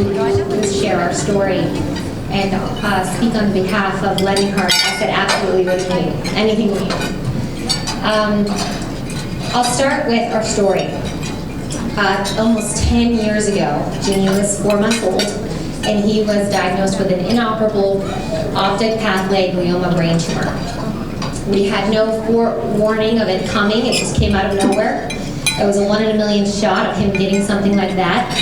to share our story and speak on behalf of Lending Hearts. I said, absolutely, what do you need? Anything we need. I'll start with our story. Almost 10 years ago, Jimmy was 4 months old, and he was diagnosed with an inoperable optic pathway glioma brain tumor. We had no forewarning of it coming. It just came out of nowhere. It was a 1 in a million shot of him getting something like that.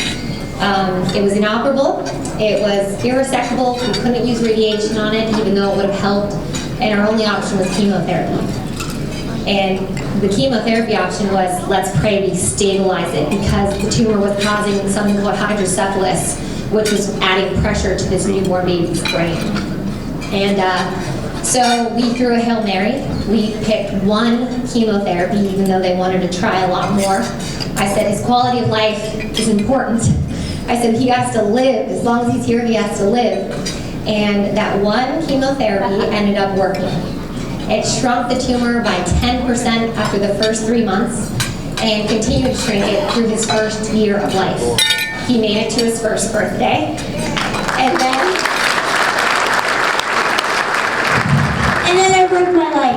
It was inoperable. It was irresectable. We couldn't use radiation on it, even though it would have helped. And our only option was chemotherapy. And the chemotherapy option was, let's pray we stabilize it, because the tumor was causing something called hydrocephalus, which was adding pressure to this newborn baby's brain. And so we threw a Hail Mary. We picked one chemotherapy, even though they wanted to try a lot more. I said, his quality of life is important. I said, he has to live. As long as he's here, he has to live. And that one chemotherapy ended up working. It shrunk the tumor by 10% after the first 3 months and continued to shrink it through his first year of life. He made it to his first birthday. And then I broke my leg.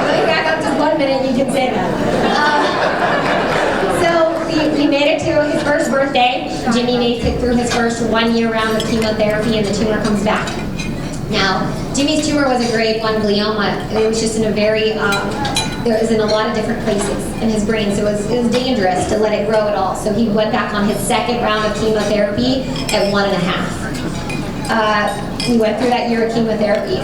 Going back up to 1 minute, you can say that. So we made it to his first birthday. Jimmy made it through his first 1 year round of chemotherapy, and the tumor comes back. Now, Jimmy's tumor was a grade 1 glioma. It was just in a very, there was in a lot of different places in his brain, so it was dangerous to let it grow at all. So he went back on his second round of chemotherapy at 1.5. We went through that year of chemotherapy.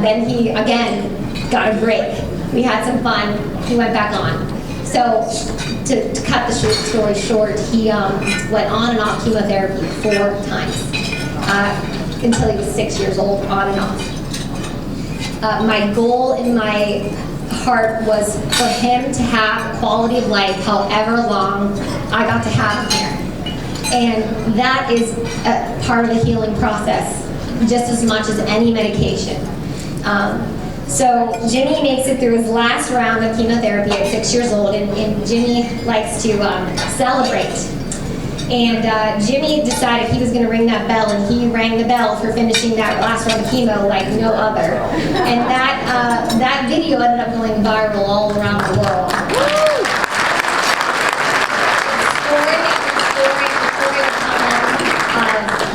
Then he, again, got a break. We had some fun. He went back on. So to cut the story short, he went on and off chemotherapy 4 times until he was 6 years old, on and off. My goal in my heart was for him to have quality of life however long I got to have him here. And that is a part of the healing process, just as much as any medication. So Jimmy makes it through his last round of chemotherapy at 6 years old, and Jimmy likes to celebrate. And Jimmy decided he was going to ring that bell, and he rang the bell for finishing that last round of chemo like no other. And that video ended up going viral all around the world.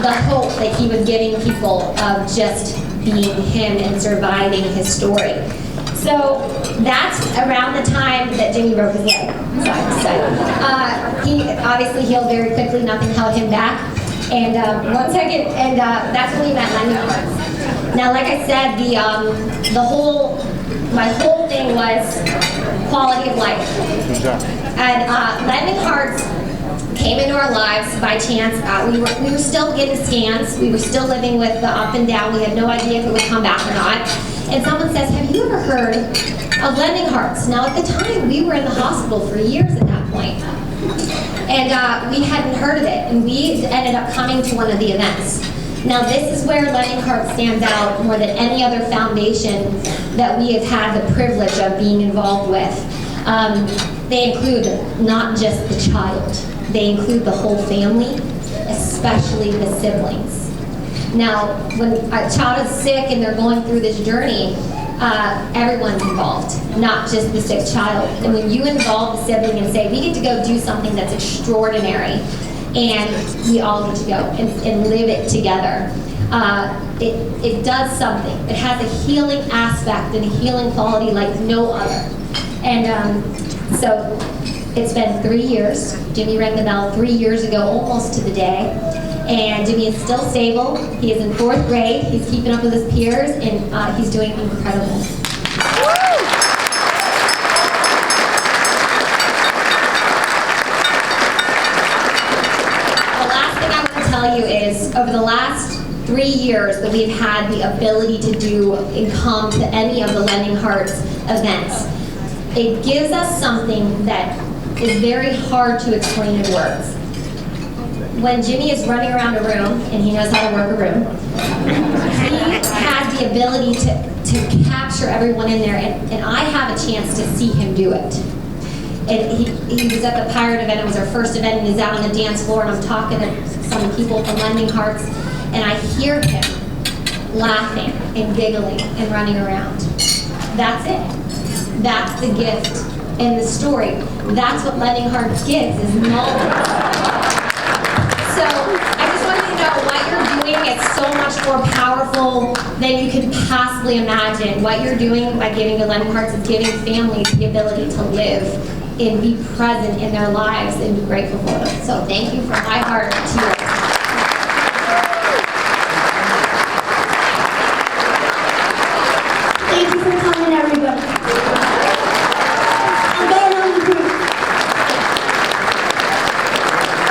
The hope that he was giving people of just being him and surviving his story. So that's around the time that Jimmy broke his leg. He obviously healed very quickly. Nothing held him back. And that's when we met Lending Hearts. Now, like I said, my whole thing was quality of life. And Lending Hearts came into our lives by chance. We were still getting scans. We were still living with the up and down. We had no idea if it would come back or not. And someone says, have you ever heard of Lending Hearts? Now, at the time, we were in the hospital for years at that point. And we hadn't heard of it. And we ended up coming to one of the events. Now, this is where Lending Hearts stands out more than any other foundation that we have had the privilege of being involved with. They include not just the child. They include the whole family, especially the siblings. Now, when a child is sick and they're going through this journey, everyone's involved, not just the sick child. And when you involve the sibling and say, we get to go do something that's extraordinary, and we all get to go and live it together, it does something. It has a healing aspect and a healing quality like no other. And so it's been 3 years. Jimmy rang the bell 3 years ago, almost to the day. And Jimmy is still stable. He is in 4th grade. He's keeping up with his peers, and he's doing incredible. The last thing I want to tell you is, over the last 3 years that we've had the ability to do and come to any of the Lending Hearts events, it gives us something that is very hard to explain in words. When Jimmy is running around a room, and he knows how to work a room, he has the ability to capture everyone in there, and I have a chance to see him do it. And he was at the Pirate event. It was our first event, and he's out on the dance floor, and I'm talking to some people from Lending Hearts, and I hear him laughing and giggling and running around. That's it. That's the gift in the story. That's what Lending Hearts gives, is moments. So I just want you to know what you're doing is so much more powerful than you can possibly imagine. What you're doing by giving to Lending Hearts is giving families the ability to live and be present in their lives and be grateful for them. So thank you from my heart to you.